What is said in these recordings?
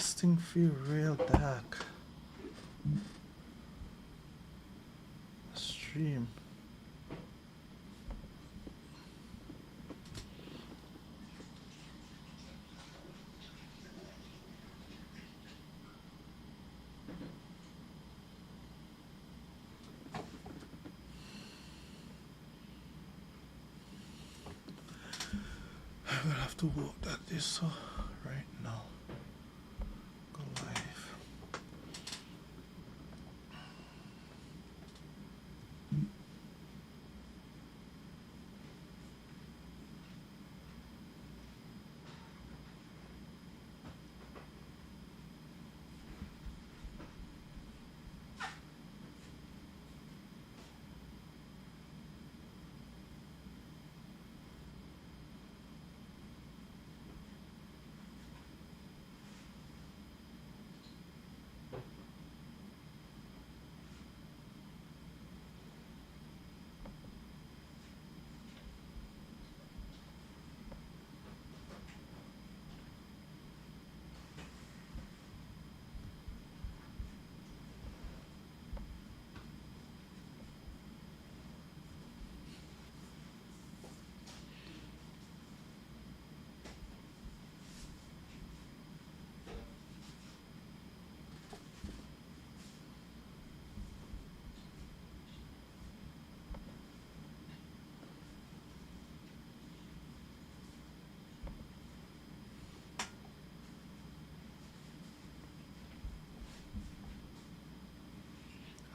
This thing feel real dark. Stream. I will have to work that this so right now. Go live.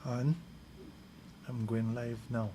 On. I'm going live now.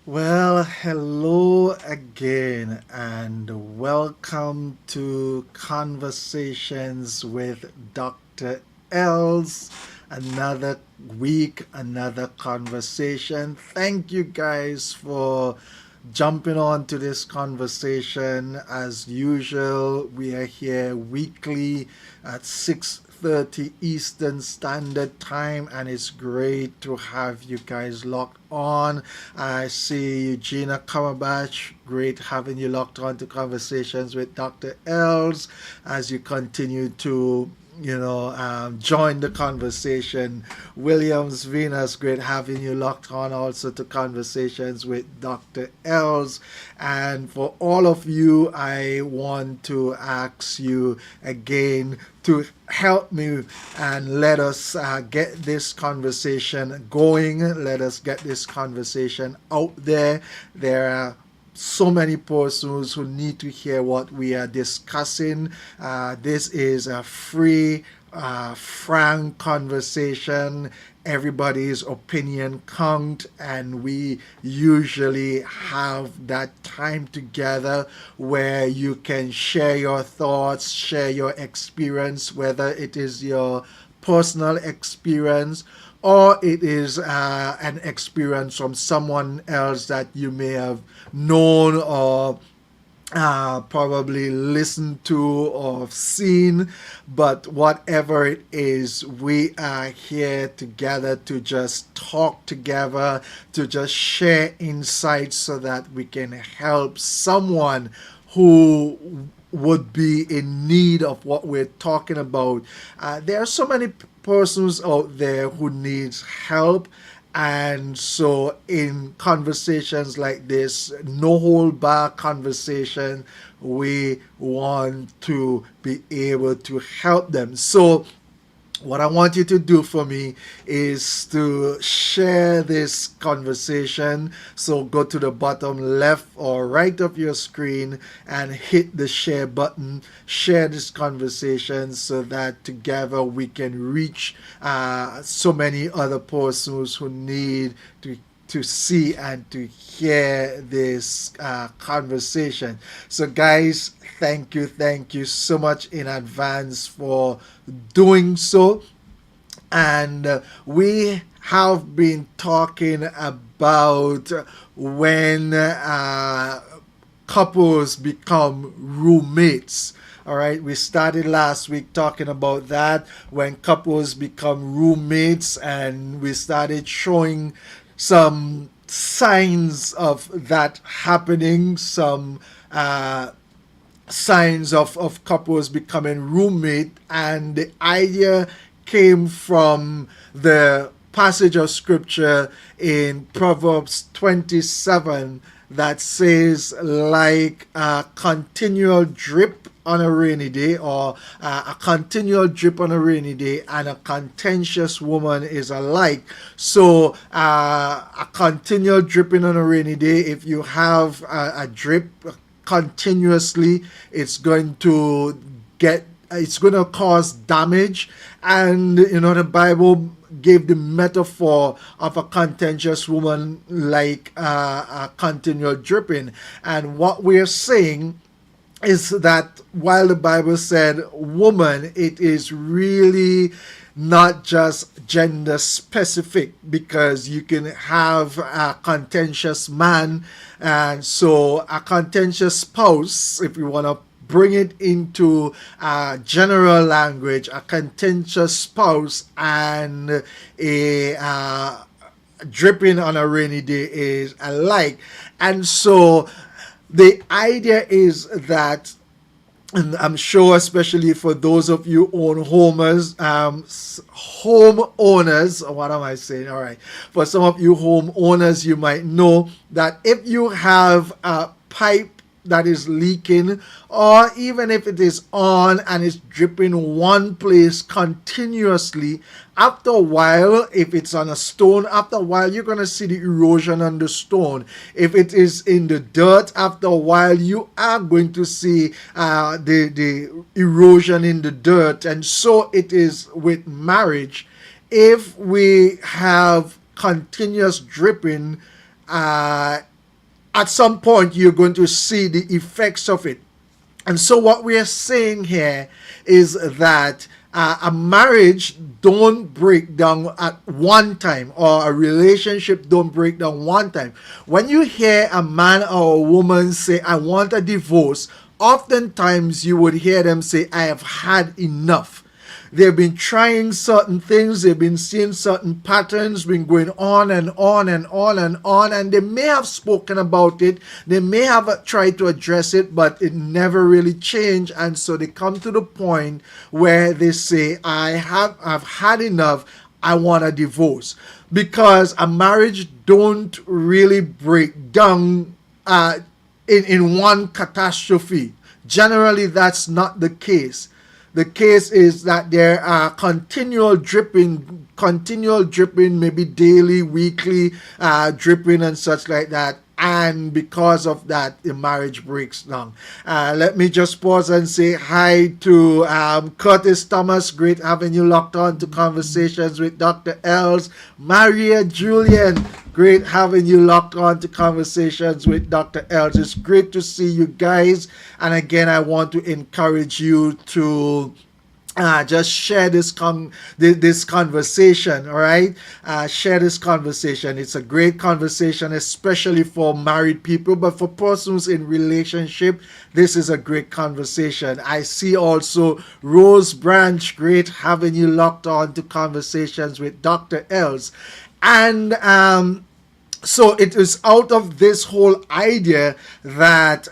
Well, hello again, and welcome to Conversations with Dr. Els. another week, another conversation. Thank you guys for jumping on to this conversation. As usual, we are here weekly at 6:30 Eastern Standard Time, and it's great to have you guys locked on. I see Eugenia Kamabach, great having you locked on to Conversations with Dr. Els as you continue to join the conversation. Williams Venus, great having you locked on also to Conversations with Dr. Els. And for all of you, I want to ask you again to help me and let us get this conversation going. Let us get this conversation out there. There are so many persons who need to hear what we are discussing. This is a free, frank conversation. Everybody's opinion count, and we usually have that time together where you can share your thoughts, share your experience, whether it is your personal experience or it is an experience from someone else that you may have known or probably listened to or seen. But whatever it is, we are here together to just talk together, to just share insights so that we can help someone who would be in need of what we're talking about. There are so many persons out there who needs help, and so in conversations like this, no hold bar conversation, we want to be able to help them. So what I want you to do for me is to share this conversation. So go to the bottom left or right of your screen and hit the share button. Share this conversation so that together we can reach so many other persons who need to see and to hear this conversation. So guys, thank you so much in advance for doing so. And we have been talking about when couples become roommates. All right, we started last week talking about that, when couples become roommates, and we started showing some signs of that happening, some signs of couples becoming roommate. And the idea came from the passage of scripture in Proverbs 27 that says, like a continual drip on a rainy day, or a continual drip on a rainy day, and a contentious woman is alike. So a continual dripping on a rainy day, if you have a drip continuously, it's going to cause damage. And the Bible gave the metaphor of a contentious woman like a continual dripping. And what we're saying is that while the Bible said woman, it is really not just gender specific, because you can have a contentious man, and so a contentious spouse, if you want to bring it into general language, a contentious spouse and a dripping on a rainy day is alike. And so the idea is that, and I'm sure especially for those of you homeowners, what am I saying? All right. For some of you homeowners, you might know that if you have a pipe that is leaking, or even if it is on and it's dripping one place continuously, after a while, if it's on a stone, after a while you're going to see the erosion on the stone. If it is in the dirt, after a while you are going to see the erosion in the dirt. And so it is with marriage. If we have continuous dripping, at some point you're going to see the effects of it. And so what we are saying here is that A marriage don't break down at one time, or a relationship don't break down one time. When you hear a man or a woman say, I want a divorce, oftentimes you would hear them say, I have had enough. They've been trying certain things, they've been seeing certain patterns, been going on and on and on and on, and they may have spoken about it, they may have tried to address it, but it never really changed. And so they come to the point where they say, I've had enough, I want a divorce. Because a marriage don't really break down in one catastrophe. Generally, that's not the case. The case is that there are continual dripping, maybe daily, weekly dripping and such like that. And because of that, the marriage breaks down. Let me just pause and say hi to Curtis Thomas. Great having you locked on to Conversations with Dr. Els. Maria Julian. Great having you locked on to Conversations with Dr. Els. It's great to see you guys. And again, I want to encourage you to just share this conversation. All right, share this conversation. It's a great conversation, especially for married people, but for persons in relationship, this is a great conversation. I see also Rose Branch. Great having you locked on to Conversations with Dr. Els. And so it is out of this whole idea that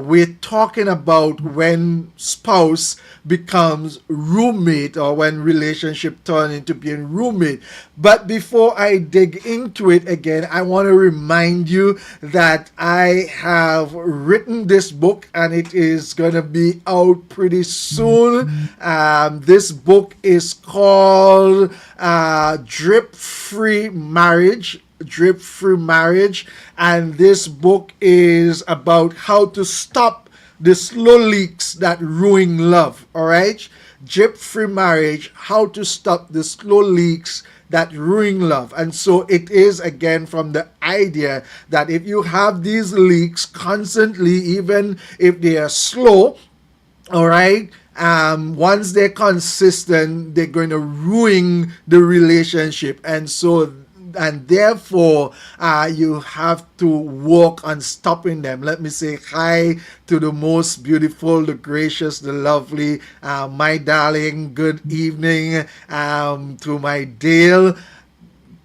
we're talking about when spouse becomes roommate, or when relationship turn into being roommate. But before I dig into it again, I want to remind you that I have written this book, and it is going to be out pretty soon. This book is called Drip Free Marriage. Drip Free Marriage, and this book is about how to stop the slow leaks that ruin love. All right, Drip Free Marriage, how to stop the slow leaks that ruin love. And so it is, again, from the idea that if you have these leaks constantly, even if they are slow, all right, once they're consistent, they're going to ruin the relationship. And therefore, you have to work on stopping them. Let me say hi to the most beautiful, the gracious, the lovely, my darling. Good evening to my Dale.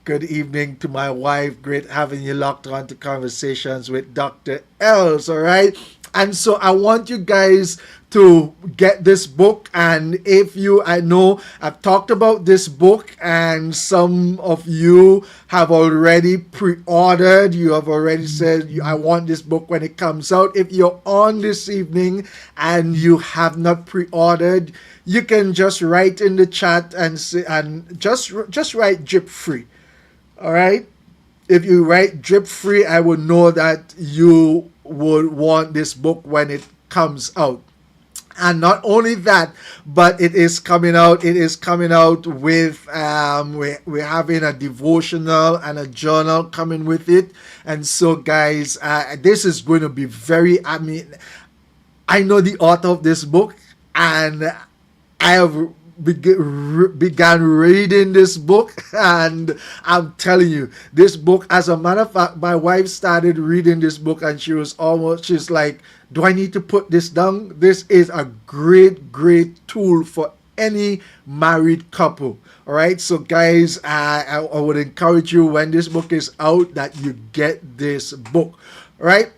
Good evening to my wife. Great having you locked on to Conversations with Dr. Els. All right. And so I want you guys to get this book. And if you, I know I've talked about this book, and some of you have already pre-ordered. You have already said, I want this book when it comes out. If you're on this evening and you have not pre-ordered, you can just write in the chat and say, and just write Drip Free. All right. If you write Drip Free, I will know that you would want this book when it comes out. And not only that, but it is coming out. It is coming out with we're having a devotional and a journal coming with it. And so, guys, this is going to be very. I mean, I know the author of this book, and I have began reading this book, and I'm telling you, this book, as a matter of fact, my wife started reading this book, and she's like, do I need to put this down? This is a great tool for any married couple. All right, so guys, I would encourage you, when this book is out, that you get this book. All right,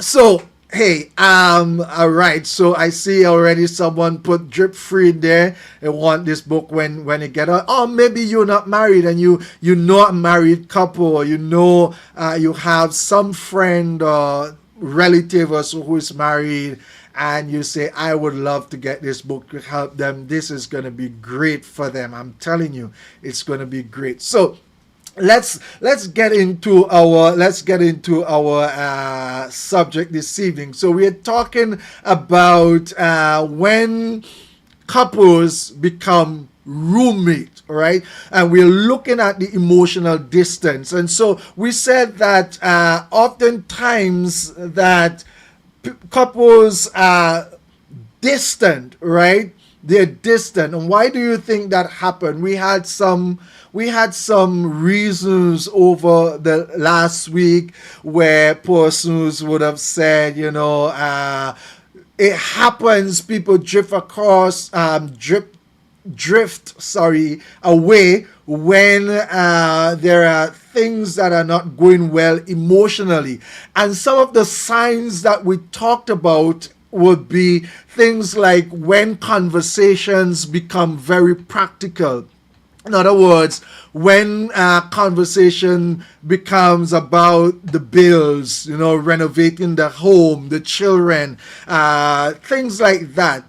so hey, all right, so I see already someone put Drip Free in there. They want this book when it get out. Or maybe you're not married, and you know a married couple, or you know you have some friend or relative or so who is married, and you say, I would love to get this book to help them. This is going to be great for them. I'm telling you, it's going to be great. So let's get into our subject this evening. So we're talking about when couples become roommate, right? And we're looking at the emotional distance. And so we said that oftentimes that couples are distant, right? they're distant. And why do you think that happened? We had some reasons over the last week where persons would have said, it happens, people drift away when there are things that are not going well emotionally. And some of the signs that we talked about would be things like when conversations become very practical. In other words, when conversation becomes about the bills, renovating the home, the children, things like that,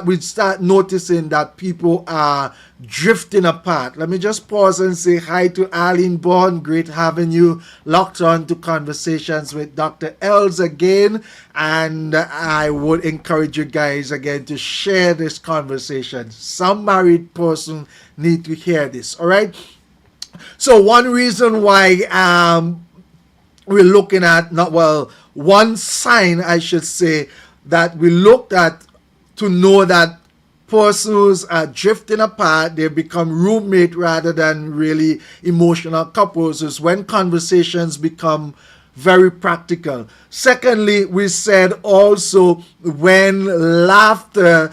we start noticing that people are drifting apart. Let me just pause and say hi to Arlene Bourne. Great having you locked on to Conversations with Dr. Els again. And I would encourage you guys again to share this conversation. Some married person need to hear this. All right. So one reason why we're looking at one sign I should say that we looked at to know that persons are drifting apart, they become roommate rather than really emotional couples, is when conversations become very practical. Secondly, we said also when laughter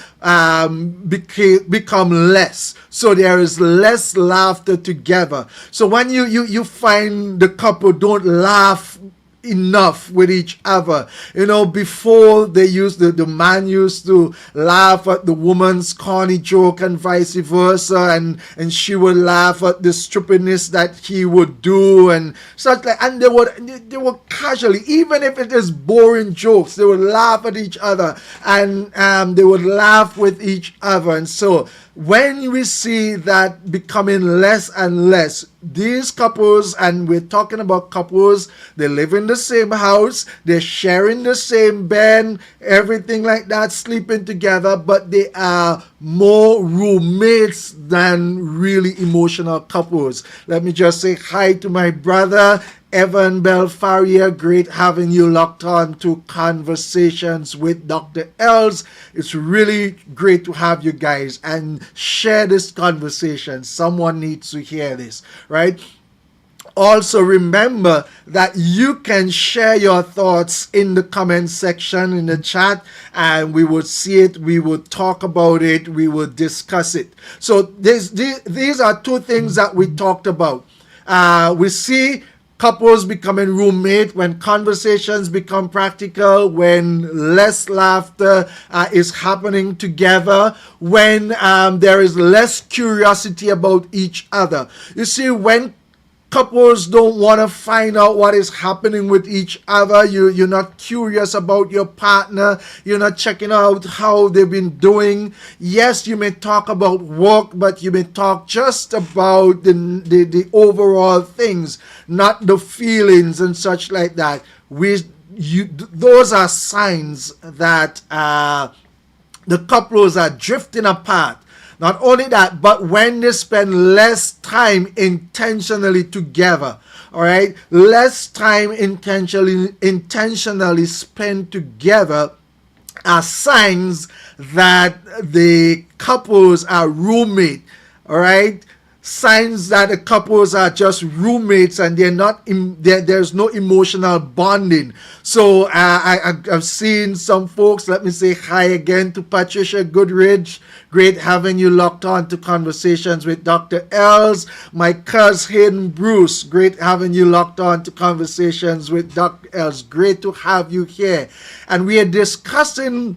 become less. So there is less laughter together. So when you find the couple don't laugh enough with each other. Before the man used to laugh at the woman's corny joke and vice versa, and she would laugh at the stupidness that he would do and such like, and they would casually, even if it is boring jokes, they would laugh at each other, and they would laugh with each other. And so when we see that becoming less and less, these couples, and we're talking about couples, they live in the same house, they're sharing the same bed, everything like that, sleeping together, but they are more roommates than really emotional couples. Let me just say hi to my brother Evan Belfaria. Great having you locked on to Conversations with Dr. Els. It's really great to have you guys and share this conversation. Someone needs to hear this, right? Also remember that you can share your thoughts in the comment section in the chat, and we would see it, we would talk about it, we would discuss it. So these are two things that we talked about. We see couples becoming roommate when conversations become practical, when less laughter is happening together, when there is less curiosity about each other. You see, when couples don't want to find out what is happening with each other, you're not curious about your partner, you're not checking out how they've been doing. Yes, you may talk about work, but you may talk just about the overall things, not the feelings and such like that. Those are signs that the couples are drifting apart. Not only that, but when they spend less time intentionally together, all right, less time intentionally spent together are signs that the couples are roommate, all right. Signs that the couples are just roommates and they're not there's no emotional bonding. So I've seen some folks. Let me say hi again to Patricia Goodridge. Great having you locked on to Conversations with Dr. Els. My cousin Hayden Bruce. Great having you locked on to Conversations with Dr. Els. Great to have you here. And we are discussing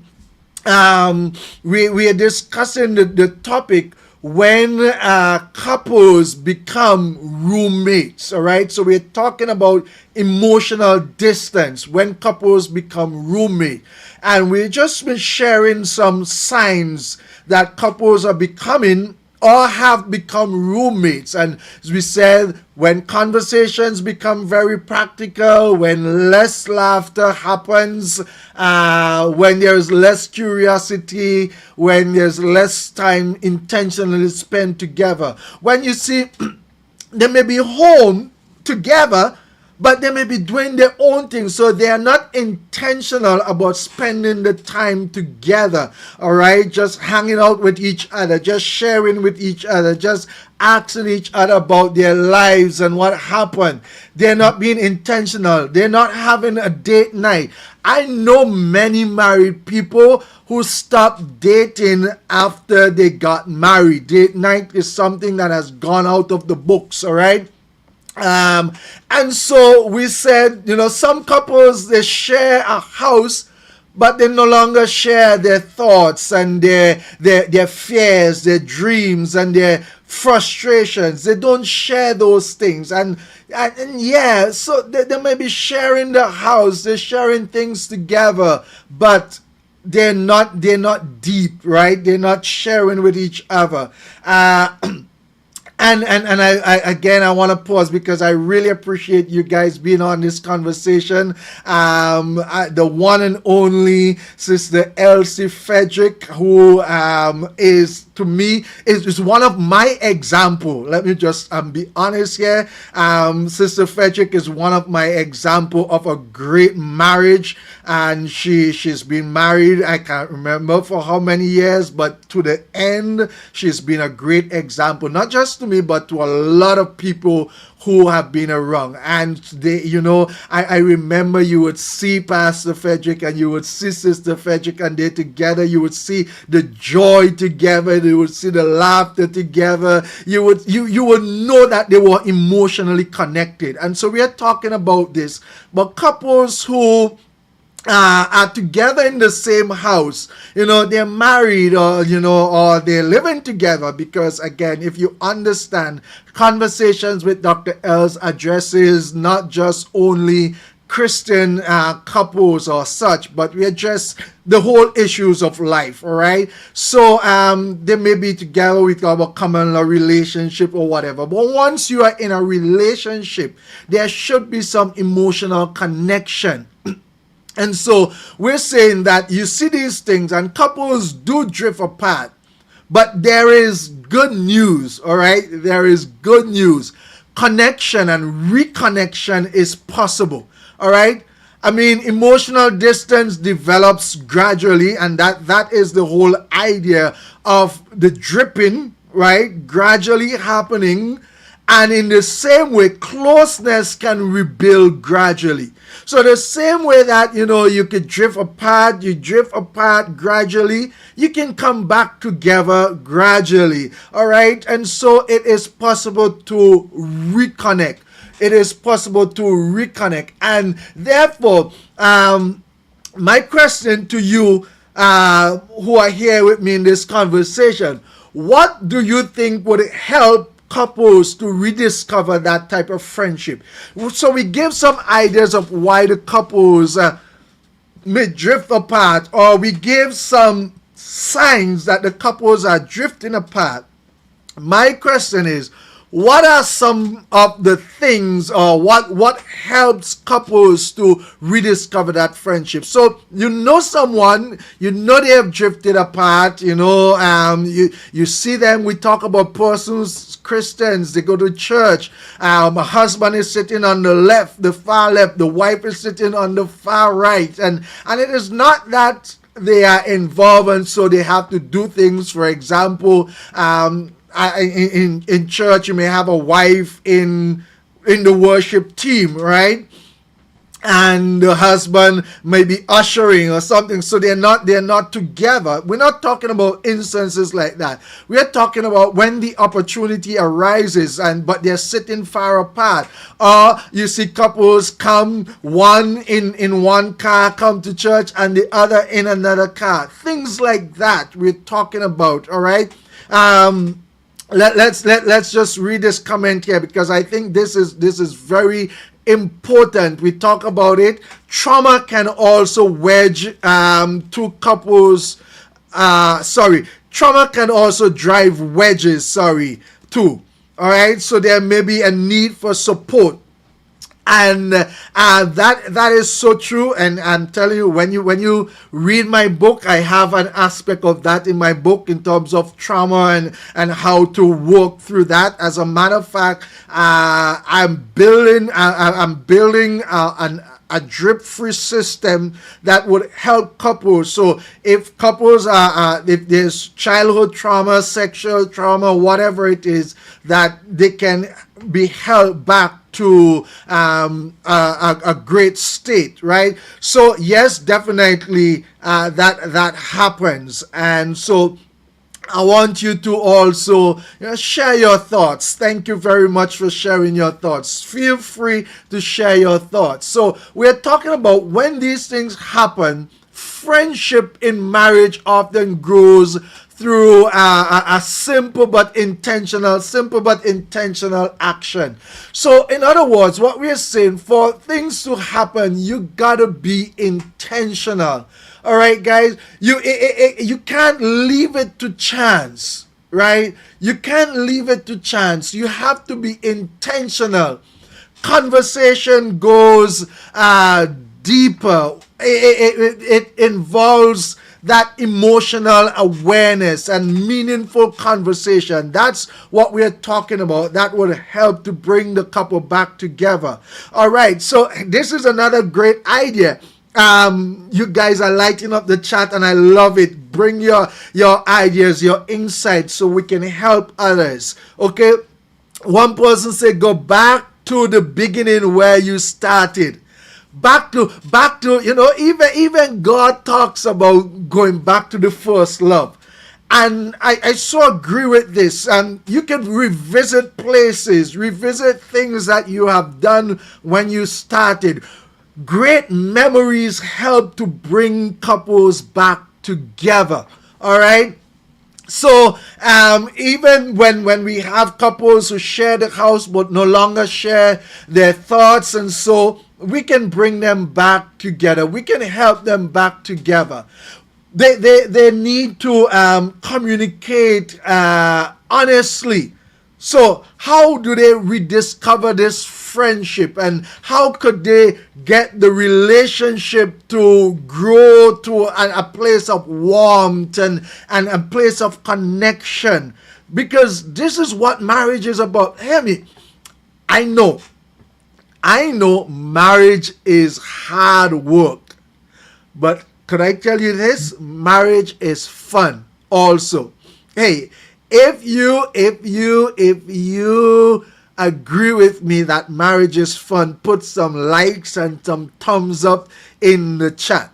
we are discussing the topic when couples become roommates. All right, so we're talking about emotional distance when couples become roommate, and we've just been sharing some signs that couples are becoming or have become roommates. And as we said, when conversations become very practical, when less laughter happens, when there's less curiosity, when there's less time intentionally spent together. When you see they may be home together, but they may be doing their own thing. So they are not intentional about spending the time together, all right? Just hanging out with each other, just sharing with each other, just asking each other about their lives and what happened. They're not being intentional. They're not having a date night. I know many married people who stopped dating after they got married. Date night is something that has gone out of the books, all right? And so we said, some couples, they share a house, but they no longer share their thoughts and their fears, their dreams, and their frustrations. They don't share those things. And yeah, so they may be sharing the house, they're sharing things together, but they're not deep, right? They're not sharing with each other. And I again, I want to pause because I really appreciate you guys being on this conversation. The one and only Sister Elsie Frederick, who is, to me, is one of my example. Let me just be honest here. Sister Frederick is one of my example of a great marriage, and she's been married, I can't remember for how many years, but to the end, she's been a great example, not just to me, but to a lot of people who have been around. And they, I remember you would see Pastor Frederick and you would see Sister Frederick, and they together, you would see the joy together, you would see the laughter together, you would know that they were emotionally connected. And so we are talking about this, but couples who are together in the same house, they're married, or they're living together, because again, if you understand, Conversations with Dr. Els addresses not just only Christian couples or such, but we address the whole issues of life, all right? So they may be together with our common law relationship or whatever, but once you are in a relationship, there should be some emotional connection. And so we're saying that you see these things and couples do drift apart, but there is good news, all right? There is good news. Connection and reconnection is possible, all right? I mean, emotional distance develops gradually, and that is the whole idea of the dripping, right? Gradually happening. And in the same way, closeness can rebuild gradually. So the same way that, you could drift apart, you drift apart gradually, you can come back together gradually. All right. And so it is possible to reconnect. It is possible to reconnect. And therefore, my question to you who are here with me in this conversation, what do you think would help couples to rediscover that type of friendship? So we give some ideas of why the couples may drift apart, or we give some signs that the couples are drifting apart. My question is, what are some of the things, or what helps couples to rediscover that friendship? So someone, they have drifted apart, you see them. We talk about persons, Christians, they go to church. A husband is sitting on the left, the far left, the wife is sitting on the far right, and it is not that they are involved and so they have to do things. For example, in church, you may have a wife in the worship team, right? And the husband may be ushering or something, so they're not together. We're not talking about instances like that. We're talking about when the opportunity arises, but they're sitting far apart. Or you see couples come, one in one car, come to church, and the other in another car. Things like that we're talking about. All right. Let's just read this comment here, because I think this is very important. We talk about it. Trauma can also wedge two couples. Trauma can also drive wedges. Too. All right. So there may be a need for support. And that is so true. And I'm telling you, when you read my book, I have an aspect of that in my book in terms of trauma and how to work through that. As a matter of fact, I'm building a drip-free system that would help couples. So if couples are, if there's childhood trauma, sexual trauma, whatever it is, that they can be held back to a great state, right? So yes, definitely that happens. And so I want you to also share your thoughts. Thank you very much for sharing your thoughts. Feel free to share your thoughts. So we're talking about when these things happen, friendship in marriage often grows through a simple but intentional action. So in other words, what we're saying, for things to happen, you gotta be intentional. All right, guys, you can't leave it to chance, right? You can't leave it to chance. You have to be intentional. Conversation goes deeper. It involves that emotional awareness and meaningful conversation. That's what we're talking about. That would help to bring the couple back together. All right, so this is another great idea. You guys are lighting up the chat and I love it. Bring your ideas, your insights, so we can help others. Okay, one person said go back to the beginning where you started. Back to even God talks about going back to the first love. And I so agree with this. And you can revisit places, revisit things that you have done when you started. Great memories help to bring couples back together. All right. So even when we have couples who share the house but no longer share their thoughts, and so we can bring them back together. We can help them back together. They need to communicate honestly. So how do they rediscover this friendship, and how could they get the relationship to grow to a place of warmth and a place of connection? Because this is what marriage is about. Hear me. I know marriage is hard work, but could I tell you this? Marriage is fun also. Hey, if you agree with me that marriage is fun, put some likes and some thumbs up in the chat.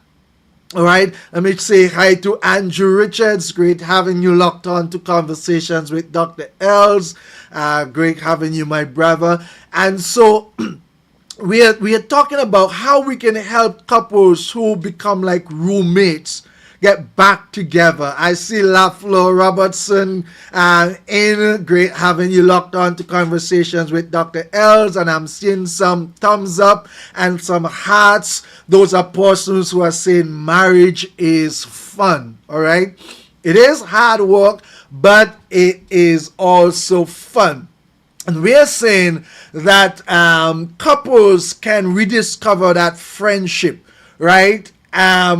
All right, let me say hi to Andrew Richards. Great having you locked on to Conversations with Dr. Els. Great having you, my brother. And so we are talking about how we can help couples who become like roommates get back together. I see LaFleur Robertson in. Great having you locked on to Conversations with Dr. Els, and I'm seeing some thumbs up and some hearts. Those are persons who are saying marriage is fun. All right, it is hard work, but it is also fun. And we are saying that couples can rediscover that friendship, right?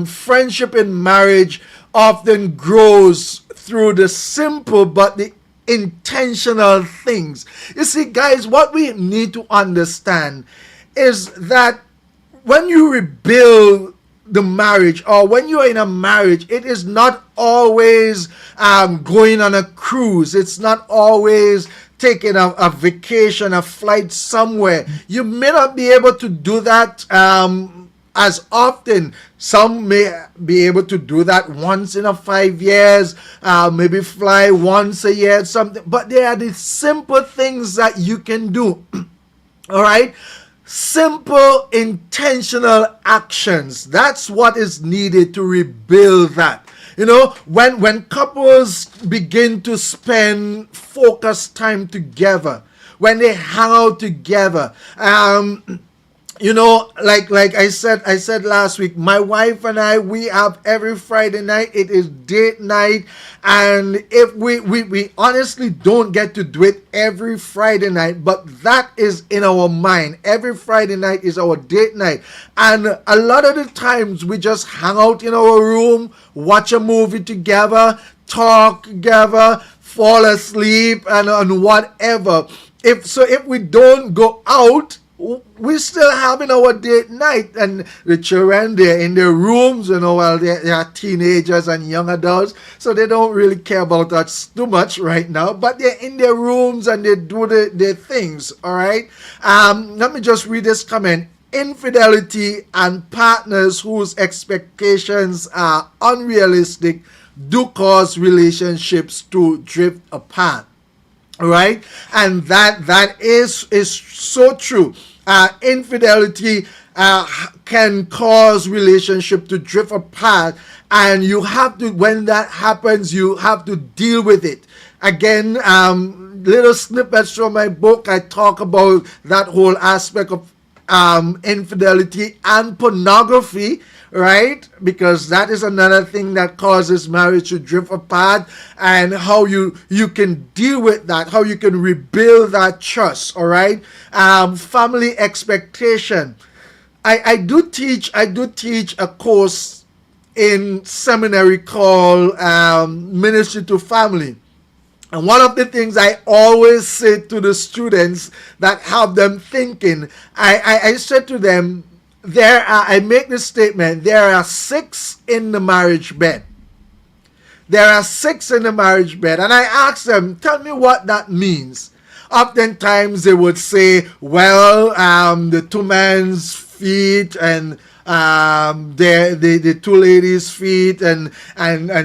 Friendship in marriage often grows through the simple but the intentional things. You see, guys, what we need to understand is that when you rebuild the marriage, or when you are in a marriage, it is not always going on a cruise. It's not always taking a vacation, a flight somewhere. You may not be able to do that as often. Some may be able to do that once in 5 years, maybe fly once a year, something. But there are these simple things that you can do. All right? Simple, intentional actions. That's what is needed to rebuild that. You know, when couples begin to spend focused time together, when they hang out together, like I said last week, my wife and I, we have every Friday night, it is date night. And if we honestly don't get to do it every Friday night, but that is in our mind. Every Friday night is our date night. And a lot of the times we just hang out in our room, watch a movie together, talk together, fall asleep, and whatever. If we don't go out, we still having our date night. And the children, they're in their rooms, while they are teenagers and young adults, so they don't really care about us too much right now, but they're in their rooms and they do their things. All right. Let me just read this comment. Infidelity and partners whose expectations are unrealistic do cause relationships to drift apart. Right. And that is so true. Infidelity can cause relationship to drift apart, and you have to, when that happens, you have to deal with it. Again, little snippets from my book, I talk about that whole aspect of infidelity and pornography, right? Because that is another thing that causes marriage to drift apart, and how you can deal with that, how you can rebuild that trust. All right. Family expectation. I do teach a course in seminary called Ministry to Family. And one of the things I always say to the students that have them thinking, I said to them, I make this statement, there are 6 in the marriage bed. There are 6 in the marriage bed. And I ask them, tell me what that means. Oftentimes they would say, well, the 2 men's feet, and the 2 ladies' feet, and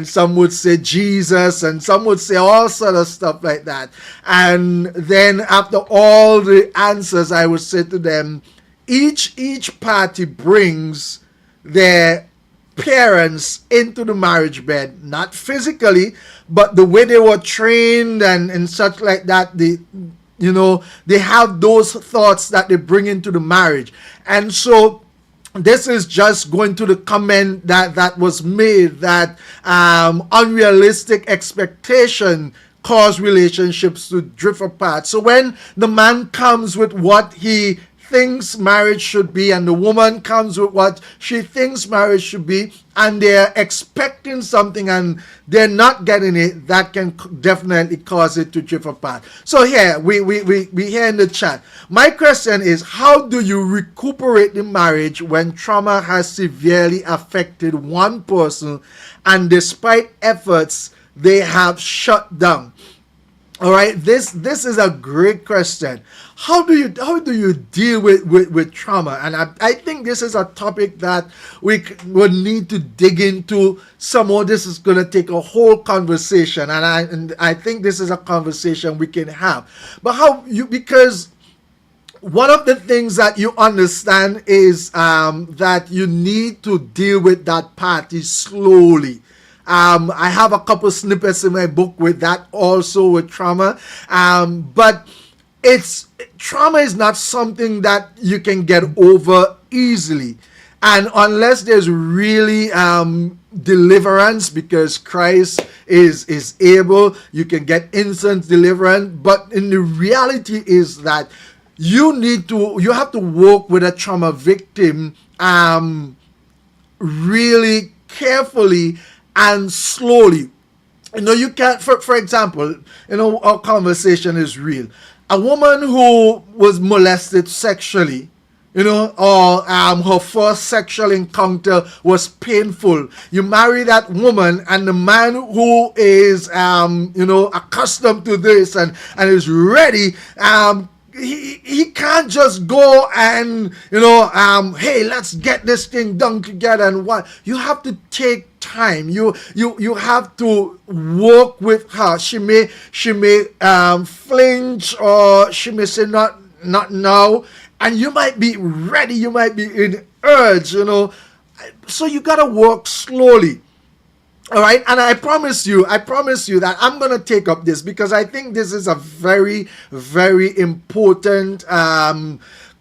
some would say Jesus, and some would say all sort of stuff like that. And then after all the answers, I would say to them, each party brings their parents into the marriage bed, not physically, but the way they were trained and such like that. They have those thoughts that they bring into the marriage. And so this is just going to the comment that was made, that unrealistic expectation cause relationships to drift apart. So when the man comes with what he thinks marriage should be, and the woman comes with what she thinks marriage should be, and they're expecting something and they're not getting it, that can definitely cause it to drift apart. So here we hear in the chat, my question is, how do you recuperate the marriage when trauma has severely affected one person and despite efforts they have shut down? All right, this is a great question. How do you deal with trauma? And I think this is a topic that we would need to dig into some more. This is going to take a whole conversation, and I think this is a conversation we can have. But because one of the things that you understand is that you need to deal with that party slowly. I have a couple snippets in my book with that, also with trauma. But trauma is not something that you can get over easily. And unless there's really deliverance, because Christ is able, you can get instant deliverance. But in the reality is that you have to work with a trauma victim really carefully and slowly. You can't, for example, our conversation is real. A woman who was molested sexually, or her first sexual encounter was painful. You marry that woman, and the man who is, accustomed to this and is ready, he can't just go and hey, let's get this thing done together. And what you have to take time. You have to work with her. She may flinch, or she may say not now, and you might be ready. You might be in urge. So you gotta work slowly. All right, and I promise you that I'm going to take up this, because I think this is a very, very important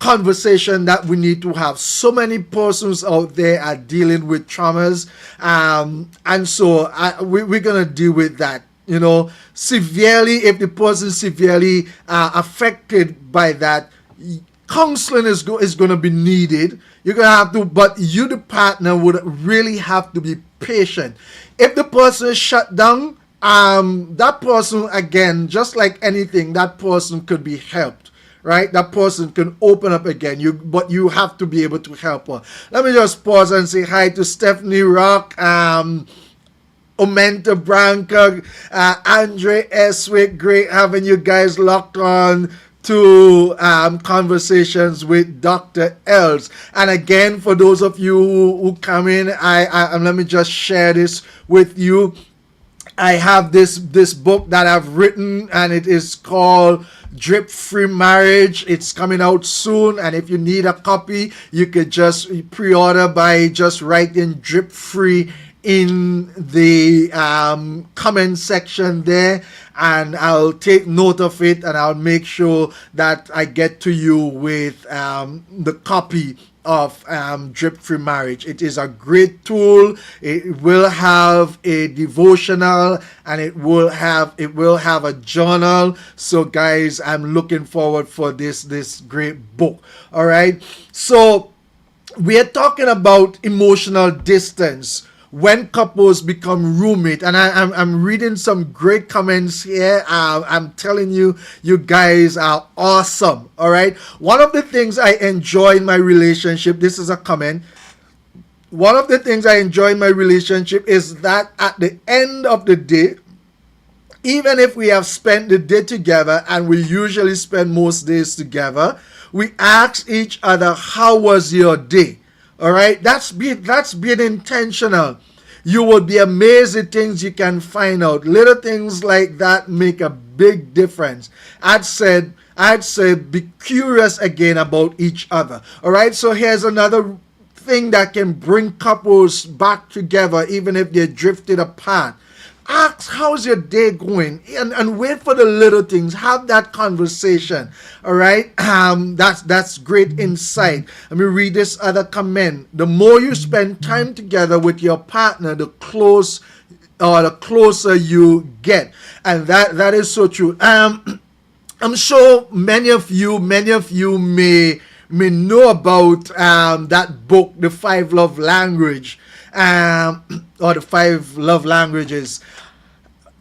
conversation that we need to have. So many persons out there are dealing with traumas, and so we're gonna deal with that. Severely, if the person is severely affected by that, counseling is going to be needed. You're going to have to, but you, the partner, would really have to be patient. If the person is shut down, that person, again, just like anything, that person could be helped, right? That person can open up again. But you have to be able to help her. Let me just pause and say hi to Stephanie Rock, Omenta Branca, Andre Eswick. Great having you guys locked on to conversations with Dr. Els. And again, for those of you who come in, I let me just share this with you. I have this book that I've written, and it is called Drip Free Marriage. It's coming out soon, and if you need a copy, you could just pre-order by just writing Drip Free in the comment section there, and I'll take note of it, and I'll make sure that I get to you with the copy of Drip Free Marriage. It is a great tool. It will have a devotional, and it will have a journal. So guys, I'm looking forward for this great book. All right, so we are talking about emotional distance when couples become roommate, and I'm reading some great comments here. I'm telling you, you guys are awesome. All right, one of the things I enjoy in my relationship, this is a comment, one of the things I enjoy in my relationship is that at the end of the day, even if we have spent the day together, and we usually spend most days together, we ask each other, how was your day? All right, that's being intentional. You will be amazed at things you can find out. Little things like that make a big difference. I'd say be curious again about each other. All right, so here's another thing that can bring couples back together even if they drifted apart. Ask, how's your day going? And wait for the little things. Have that conversation. All right. That's great insight. Let me read this other comment. The more you spend time together with your partner, the closer you get. And that is so true. I'm sure many of you may know about that book, The 5 Love Language, or The 5 Love Languages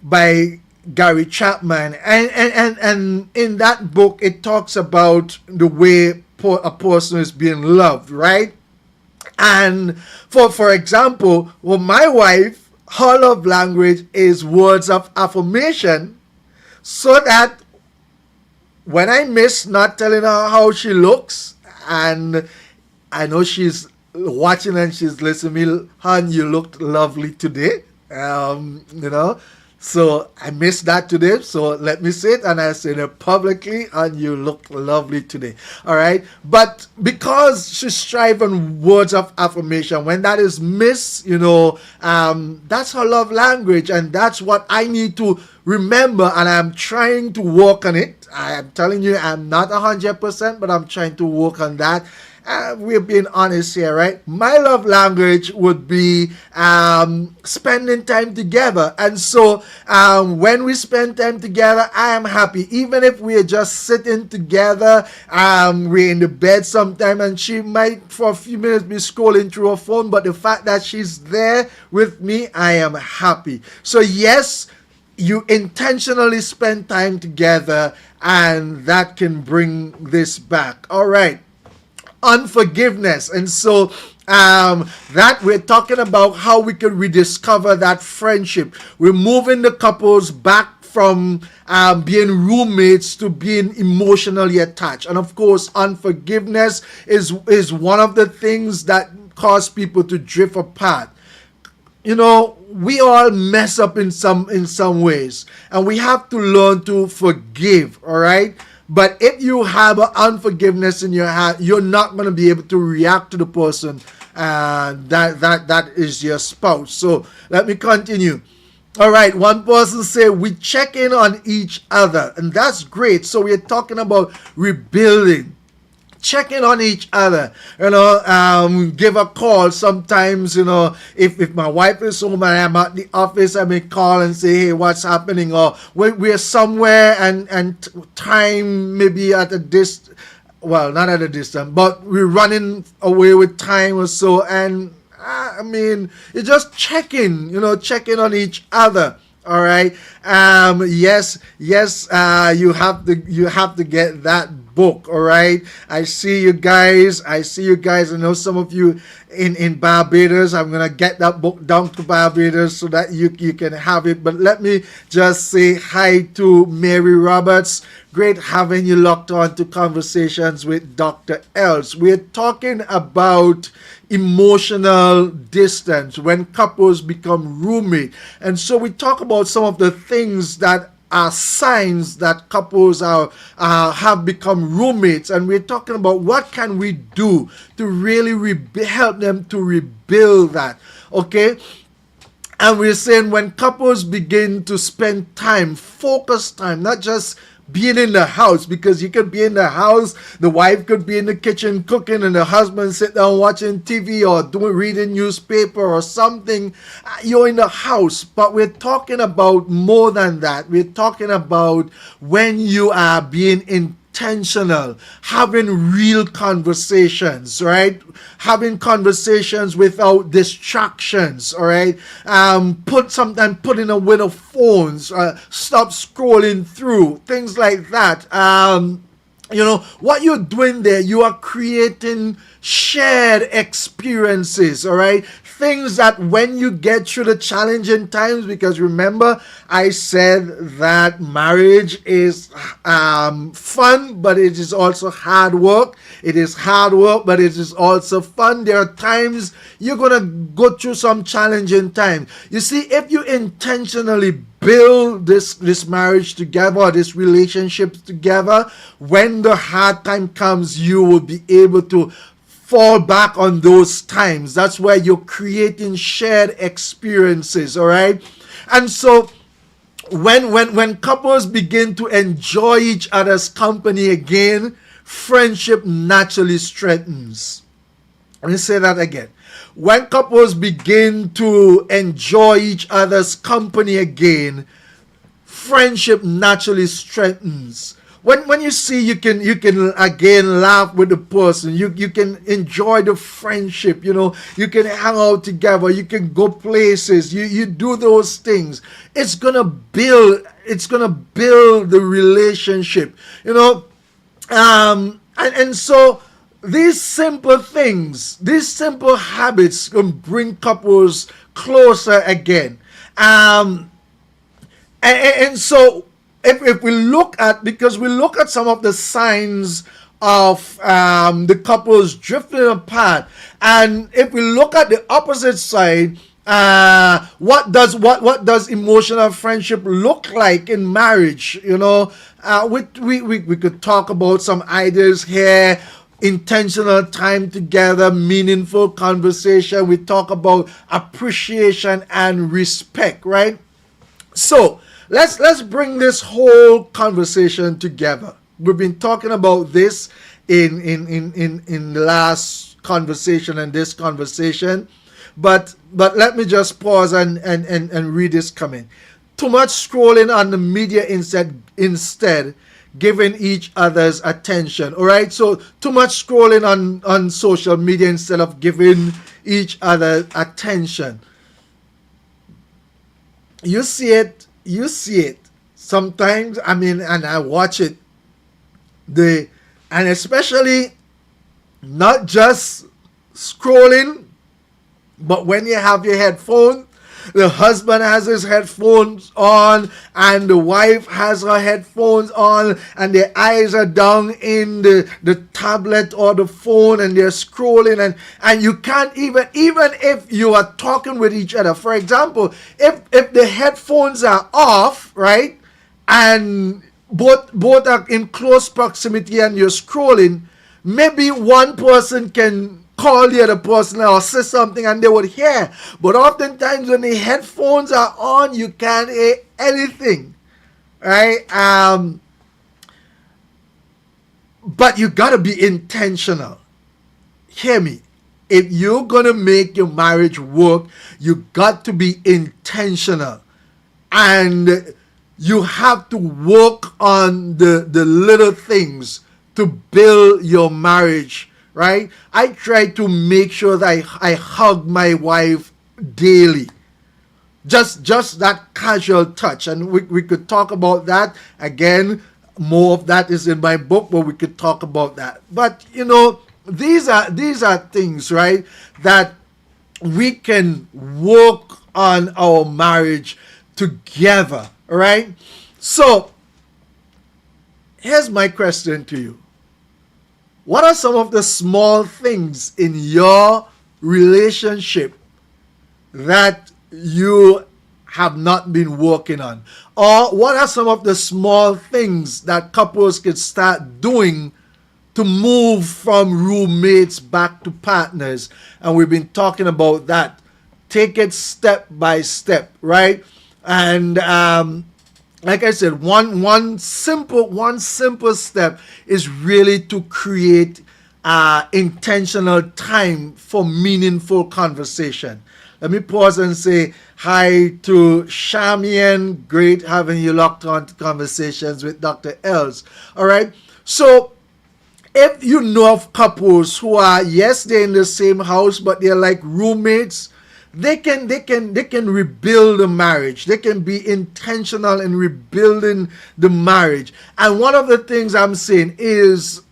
by Gary Chapman, and in that book it talks about the way a person is being loved, right? And for example, well, my wife, her love language is words of affirmation, so that when I miss not telling her how she looks, and I know she's watching and she's listening to me, hon, you looked lovely today, so I missed that today, so let me say it, and I say it publicly, and you look lovely today. All right, but because she's striving words of affirmation, when that is missed, that's her love language, and that's what I need to remember, and I'm trying to work on it. I am telling you, I'm not 100%, but I'm trying to work on that. We're being honest here, right? My love language would be spending time together. And so when we spend time together, I am happy. Even if we're just sitting together, we're in the bed sometime, and she might for a few minutes be scrolling through her phone, but the fact that she's there with me, I am happy. So yes, you intentionally spend time together, and that can bring this back. All right. Unforgiveness. And so that we're talking about how we can rediscover that friendship. We're moving the couples back from being roommates to being emotionally attached. And of course, unforgiveness is one of the things that cause people to drift apart. We all mess up in some ways, and we have to learn to forgive. All right. But if you have unforgiveness in your heart, you're not going to be able to react to the person that is your spouse. So let me continue. All right, one person said we check in on each other, and that's great. So we're talking about rebuilding. checking on each other, give a call sometimes, if my wife is home and I'm at the office, I may call and say, hey, what's happening? Or we're somewhere and time maybe at a distance, well, not at a distance, but we're running away with time or so, and you're just checking on each other. All right. Yes. You have to get that book. All right. I see you guys. I know some of you in Barbados. I'm gonna get that book down to Barbados so that you can have it. But let me just say hi to Mary Roberts. Great having you locked on to Conversations with Dr. Els. We're talking about emotional distance when couples become roommate, and so we talk about some of the things that are signs that couples have become roommates, and we're talking about what can we do to really help them to rebuild that. Okay. And we're saying when couples begin to spend time, focus time, not just being in the house, because you could be in the house, the wife could be in the kitchen cooking, and the husband sit down watching TV or reading newspaper or something. You're in the house, but we're talking about more than that. We're talking about when you are being intentional, having real conversations, right? Having conversations without distractions, all right? Putting away the phones, stop scrolling through, things like that. What you're doing there, you are creating shared experiences, all right? Things that when you get through the challenging times, because remember, I said that marriage is fun, but it is also hard work. It is hard work, but it is also fun. There are times you're going to go through some challenging times. You see, if you intentionally build this marriage together, or this relationship together, when the hard time comes, you will be able to fall back on those times. That's where you're creating shared experiences, all right? And so when couples begin to enjoy each other's company again, friendship naturally strengthens. Let me say that again. When couples begin to enjoy each other's company again, friendship naturally strengthens. When you see you can again laugh with the person, you can enjoy the friendship, you can hang out together, you can go places, you do those things. It's gonna build the relationship, and so these simple things, these simple habits can bring couples closer again. And so if we look at, because we look at some of the signs of the couples drifting apart, and if we look at the opposite side, what does emotional friendship look like in marriage? We could talk about some ideas here. Intentional time together, meaningful conversation. We talk about appreciation and respect, right? So let's bring this whole conversation together. We've been talking about this in the last conversation and this conversation, but let me just pause and read this comment. Too much scrolling on the media instead giving each other's attention. All right, so too much scrolling on social media instead of giving each other attention. You see it sometimes. And I watch it, and especially not just scrolling, but when you have your headphones, the husband has his headphones on and the wife has her headphones on, and their eyes are down in the tablet or the phone, and they're scrolling, and you can't even if you are talking with each other. For example, if the headphones are off, right, and both are in close proximity and you're scrolling, maybe one person can call the other person or say something and they would hear. But oftentimes when the headphones are on, you can't hear anything, right? But you got to be intentional. Hear me. If you're going to make your marriage work, you got to be intentional. And you have to work on the little things to build your marriage, right? I try to make sure that I hug my wife daily. Just that casual touch. And we could talk about that. Again, more of that is in my book, but we could talk about that. But, you know, these are things, right, that we can work on our marriage together, right? So here's my question to you. What are some of the small things in your relationship that you have not been working on? Or what are some of the small things that couples can start doing to move from roommates back to partners? And we've been talking about that. Take it step by step, right? And like I said, one simple step is really to create intentional time for meaningful conversation. Let me pause and say hi to Shamian. Great having you locked on to Conversations with Dr. Els. All right. So if you know of couples who are, yes, they're in the same house, but they're like roommates, they can rebuild the marriage. They can be intentional in rebuilding the marriage. And one of the things I'm saying is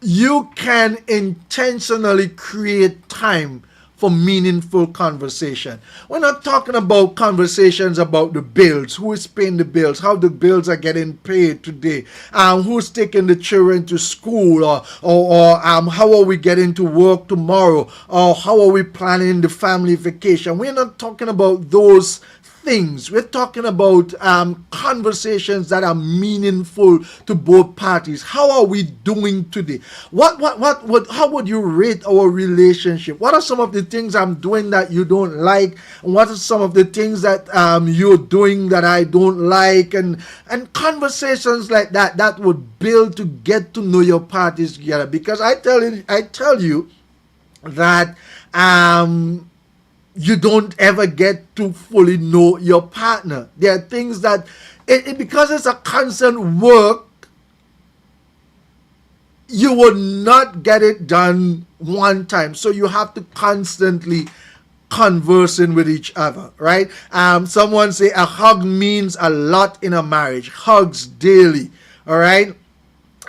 you can intentionally create time for meaningful conversation. We're not talking about conversations about the bills, who is paying the bills, how the bills are getting paid today, who's taking the children to school, or how are we getting to work tomorrow, or how are we planning the family vacation. We're not talking about those things. We're talking about conversations that are meaningful to both parties. How are we doing today? How would you rate our relationship? What are some of the things I'm doing that you don't like? And what are some of the things that you're doing that I don't like? And conversations like that would build to get to know your parties together. Because I tell you that you don't ever get to fully know your partner. There are things that, because it's a constant work, you will not get it done one time. So you have to constantly conversing with each other, right? Someone say a hug means a lot in a marriage. Hugs daily, all right?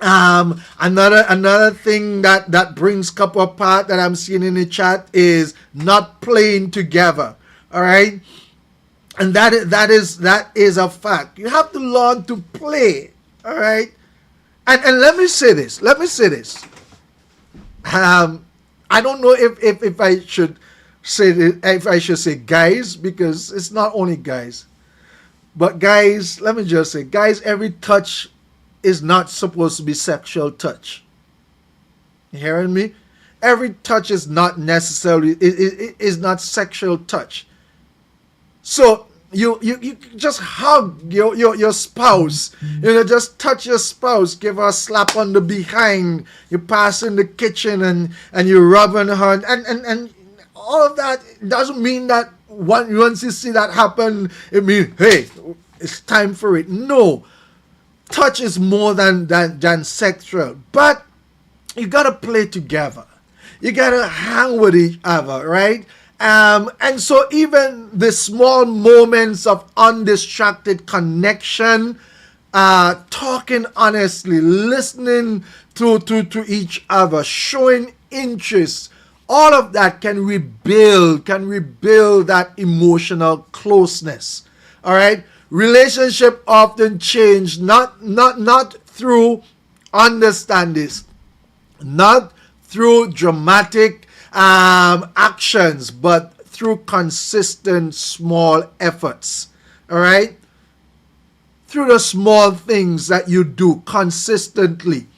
Another thing that brings couple apart that I'm seeing in the chat is not playing together. All right, and that is a fact. You have to learn to play. All right, and let me say this. I don't know if I should say if I should say guys, because it's not only guys, but guys. Let me just say, guys, every touch is not supposed to be sexual touch. You hearing me? Every touch is not necessarily is not sexual touch. So you just hug your spouse. You know, just touch your spouse, give her a slap on the behind. You pass in the kitchen and you rubbing her and all of that doesn't mean that once you see that happen, it means, hey, it's time for it. No. Touch is more than sexual, but you gotta play together. You gotta hang with each other, right? And so even the small moments of undistracted connection, talking honestly, listening to each other, showing interest, all of that can rebuild that emotional closeness. All right. Relationship often change not through understandings, not through dramatic actions, but through consistent small efforts. All right, through the small things that you do consistently.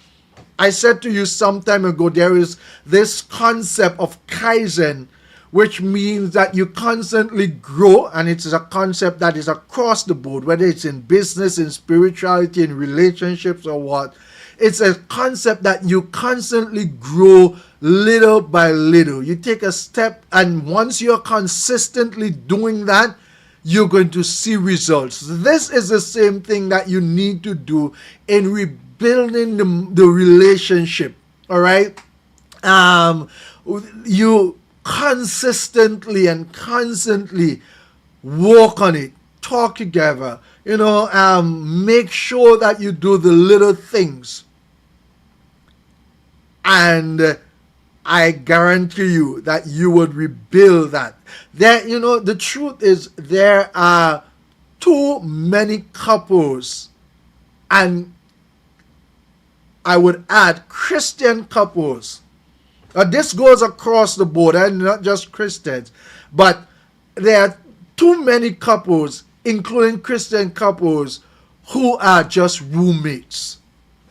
I said to you some time ago, there is this concept of Kaizen, which means that you constantly grow, and it's a concept that is across the board, whether it's in business, in spirituality, in relationships, or what. it's a concept that you constantly grow little by little. You take a step, and once you're consistently doing that, you're going to see results. This is the same thing that you need to do in rebuilding the relationship. All right. You consistently and constantly work on it, talk together, make sure that you do the little things, and I guarantee you that you would rebuild that. The truth is, there are too many couples, and I would add Christian couples. This goes across the board, and not just Christians, but there are too many couples, including Christian couples, who are just roommates.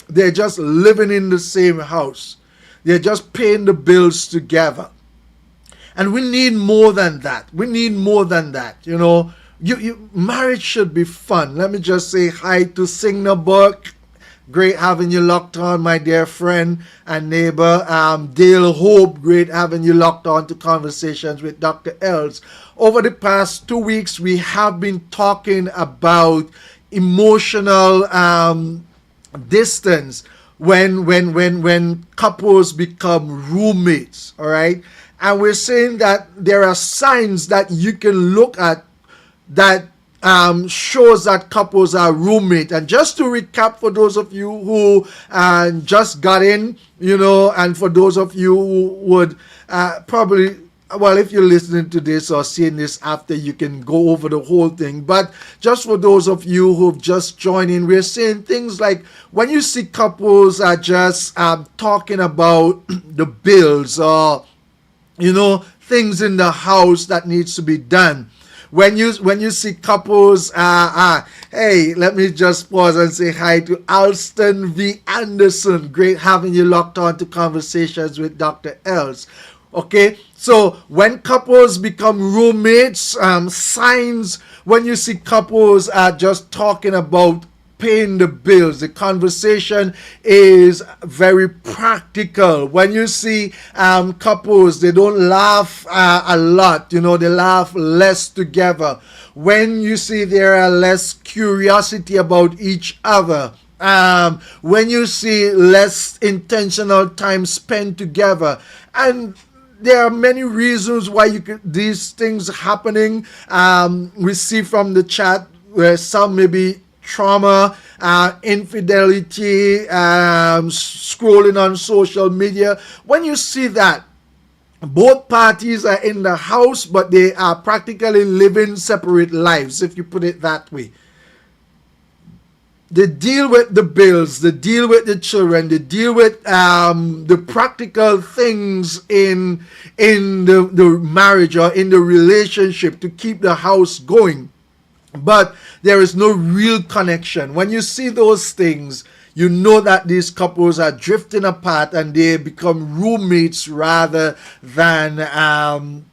They're just living in the same house. They're just paying the bills together. And we need more than that. We need more than that. Marriage should be fun. Let me just say hi to Signa Burke. Great having you locked on, my dear friend and neighbor. Dale Hope, great having you locked on to Conversations with Dr. Els. Over the past 2 weeks, we have been talking about emotional distance when couples become roommates, all right? And we're saying that there are signs that you can look at that shows that couples are roommate. And just to recap, for those of you who just got in, and for those of you who would probably, well, if you're listening to this or seeing this after, you can go over the whole thing. But just for those of you who've just joined in, we're saying things like when you see couples are just talking about the bills or, things in the house that needs to be done. When you see couples, hey, let me just pause and say hi to Alston V. Anderson. Great having you locked on to Conversations with Dr. Els. Okay, so when couples become roommates, signs when you see couples are just talking about paying the bills. The conversation is very practical. When you see couples, they don't laugh a lot, they laugh less together. When you see there are less curiosity about each other, when you see less intentional time spent together, and there are many reasons why these things happening. We see from the chat where some may be trauma, infidelity, scrolling on social media. When you see that, both parties are in the house, but they are practically living separate lives, if you put it that way. They deal with the bills, they deal with the children, they deal with the practical things in the marriage or in the relationship to keep the house going. But there is no real connection. When you see those things, you know that these couples are drifting apart and they become roommates rather than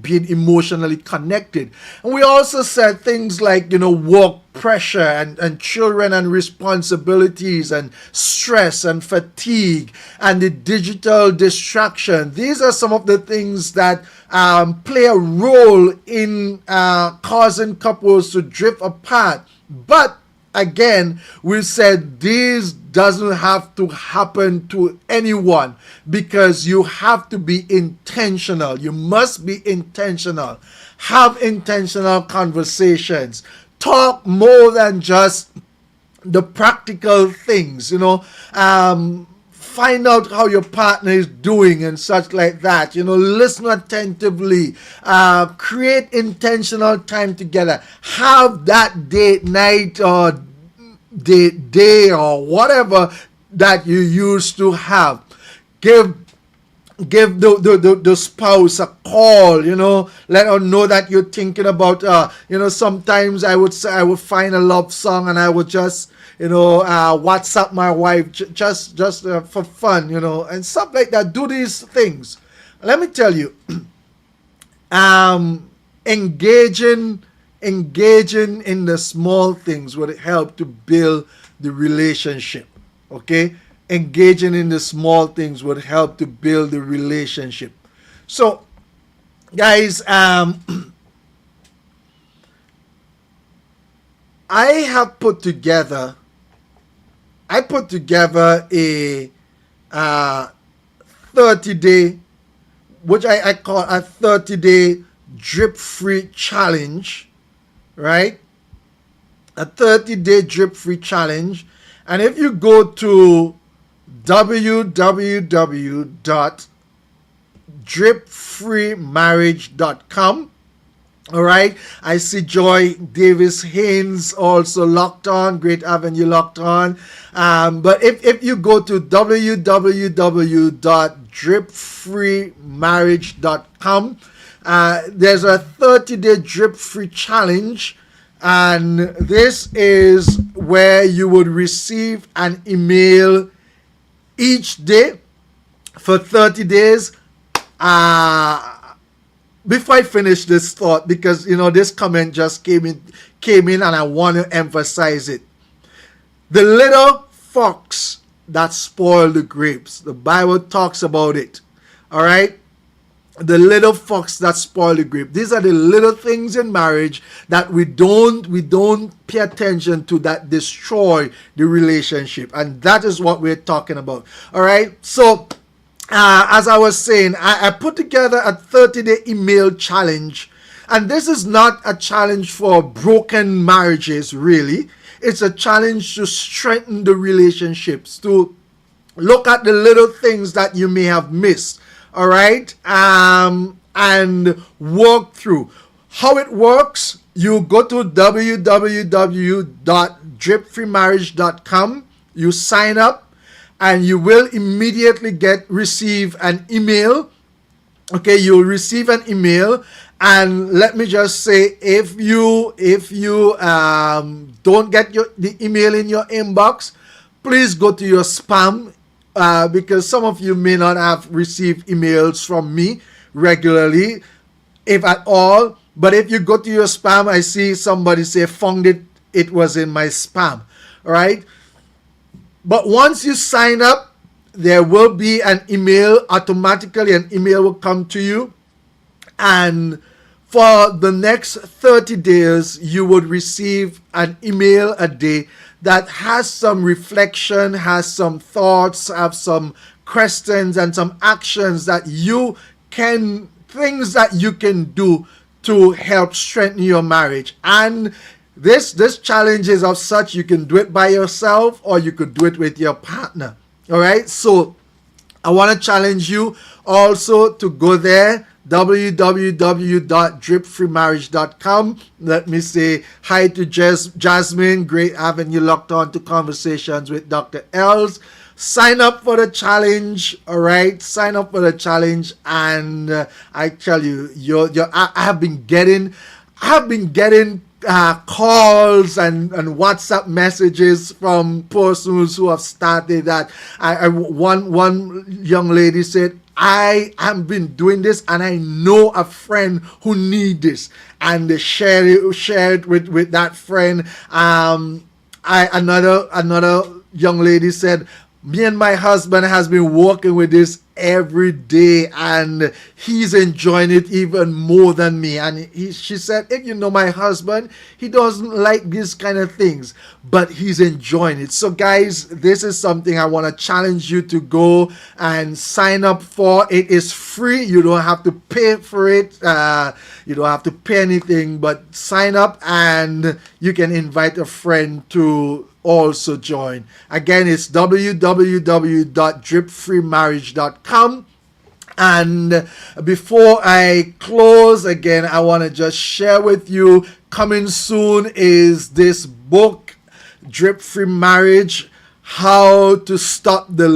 being emotionally connected. And we also said things like, work pressure and children and responsibilities and stress and fatigue and the digital distraction. These are some of the things that play a role in causing couples to drift apart. But again, we said this doesn't have to happen to anyone, because you have to be intentional. You must be intentional. Have intentional conversations. Talk more than just the practical things, find out how your partner is doing and such like that. Listen attentively. Create intentional time together. Have that date night or date day or whatever that you used to have. Give the spouse a call, let her know that you're thinking about, sometimes I would find a love song and I would just, WhatsApp my wife just for fun, and stuff like that. Do these things. Let me tell you, engaging in the small things would help to build the relationship. Okay, engaging in the small things would help to build the relationship. So, guys, I have put together. I put together a 30-day, which I call a 30-day drip-free challenge, right? A 30-day drip-free challenge. And if you go to www.dripfreemarriage.com, all right, I see Joy Davis Haynes also locked on. Great having you locked on. But if you go to www.dripfreemarriage.com, there's a 30-day drip-free challenge. And this is where you would receive an email each day for 30 days. Before I finish this thought, because this comment just came in and I want to emphasize it. The little fox that spoiled the grapes. The Bible talks about it. All right? The little fox that spoiled the grape. These are the little things in marriage that we don't pay attention to, that destroy the relationship. And that is what we're talking about. All right? So, as I was saying, I put together a 30-day email challenge. And this is not a challenge for broken marriages, really. It's a challenge to strengthen the relationships, to look at the little things that you may have missed. All right? And work through. How it works, you go to www.dripfreemarriage.com. You sign up. And you will immediately receive an email. Okay, you'll receive an email. And let me just say, if you don't get the email in your inbox, please go to your spam, because some of you may not have received emails from me regularly, if at all. But if you go to your spam, I see somebody say, found it, it was in my spam. All right. But once you sign up, there will be an email. Automatically an email will come to you. And for the next 30 days, you would receive an email a day that has some reflection, has some thoughts, have some questions and some actions that things that you can do to help strengthen your marriage. And this challenge is of such, you can do it by yourself or you could do it with your partner. All right. So I want to challenge you also to go there, www.dripfreemarriage.com. Let me say hi to Jasmine. Great having you locked on to Conversations with Dr. Els. Sign up for the challenge. All right. Sign up for the challenge. And I tell you, I have been getting calls and WhatsApp messages from persons who have started that. One young lady said, I have been doing this and I know a friend who needs this, and they shared it with that friend. Another young lady said, me and my husband has been working with this every day and he's enjoying it even more than me. And she said, if you know my husband, he doesn't like these kind of things, but he's enjoying it. So guys, this is something I want to challenge you to go and sign up for. It is free. You don't have to pay for it. You don't have to pay anything, but sign up and you can invite a friend to also join. Again, it's www.dripfreemarriage.com. And before I close, again, I want to just share with you, coming soon is this book, Drip Free Marriage: How to Stop the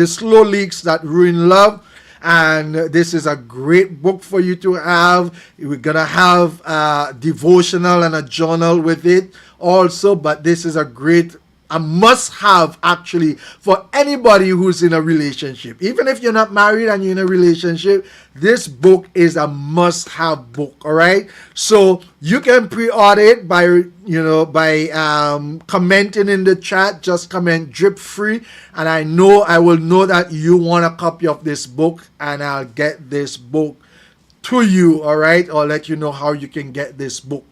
Slow Leaks That Ruin Love. And this is a great book for you to have. We're going to have a devotional and a journal with it also, but this is a great a must-have actually for anybody who's in a relationship. Even if you're not married and you're in a relationship, this book is a must-have book. All right, so you can pre-order it by commenting in the chat. Just comment drip free, and I will know that you want a copy of this book, and I'll get this book to you. All right, or let you know how you can get this book.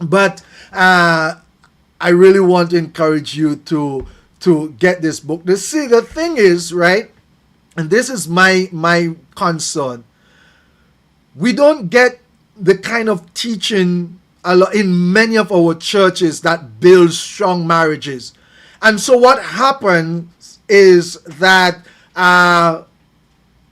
But I really want to encourage you to get this book. See, the thing is, right, and this is my concern. We don't get the kind of teaching in many of our churches that builds strong marriages. And so what happens is that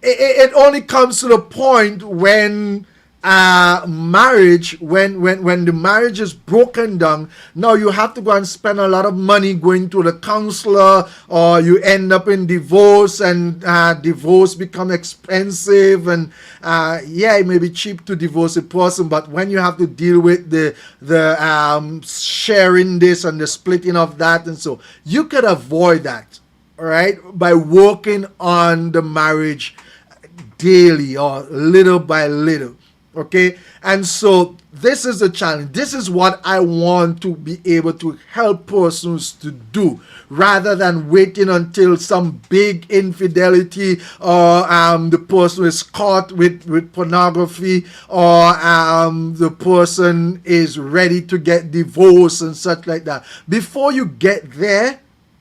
it only comes to the point when marriage, when the marriage is broken down, now you have to go and spend a lot of money going to the counselor, or you end up in divorce, and divorce become expensive, and it may be cheap to divorce a person, but when you have to deal with the sharing this and the splitting of that, and so you could avoid that, all right, by working on the marriage daily or little by little. Okay, and so this is the challenge. This is what I want to be able to help persons to do, rather than waiting until some big infidelity, or the person is caught with pornography, or the person is ready to get divorced and such like that. Before you get there,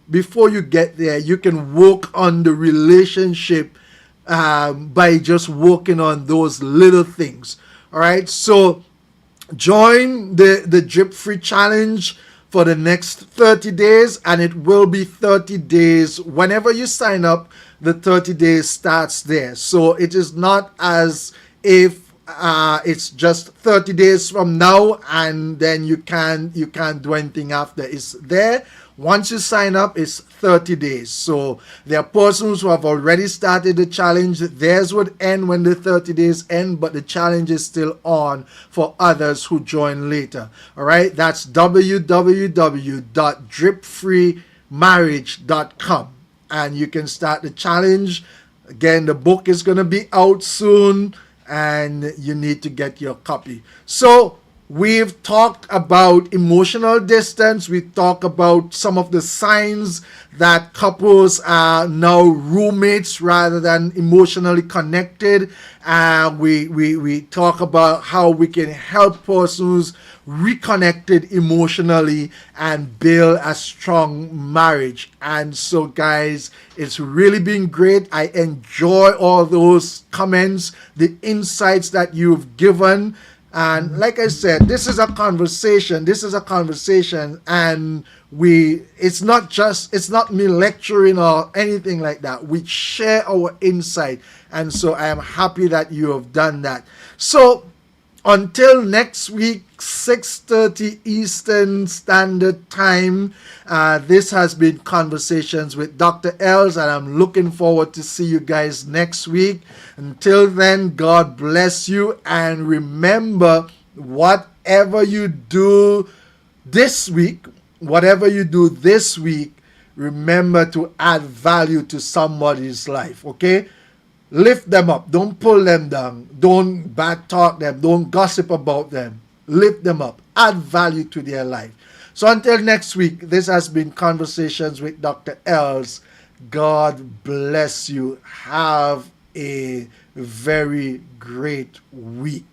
you can work on the relationship by just working on those little things. All right, so join the Drip Free Challenge for the next 30 days, and it will be 30 days. Whenever you sign up, the 30 days starts there. So it is not as if it's just 30 days from now and then you can't do anything after. It's there. Once you sign up, it's 30 days. So there are persons who have already started the challenge. Theirs would end when the 30 days end, but the challenge is still on for others who join later. All right, that's www.dripfreemarriage.com, and you can start the challenge. Again, the book is going to be out soon, and you need to get your copy. So we've talked about emotional distance. We talked about some of the signs that couples are now roommates rather than emotionally connected. We talk about how we can help persons reconnected emotionally and build a strong marriage. And so, guys, it's really been great. I enjoy all those comments, the insights that you've given. And like I said, this is a conversation, and it's not me lecturing or anything like that. We share our insight, and so I am happy that you have done that. So until next week, 6:30 Eastern Standard Time, this has been Conversations with Dr. Els, and I'm looking forward to see you guys next week. Until then, God bless you, and remember, whatever you do this week, remember to add value to somebody's life, okay? Lift them up. Don't pull them down. Don't bad talk them. Don't gossip about them. Lift them up. Add value to their life. So until next week, this has been Conversations with Dr. Els. God bless you. Have a very great week.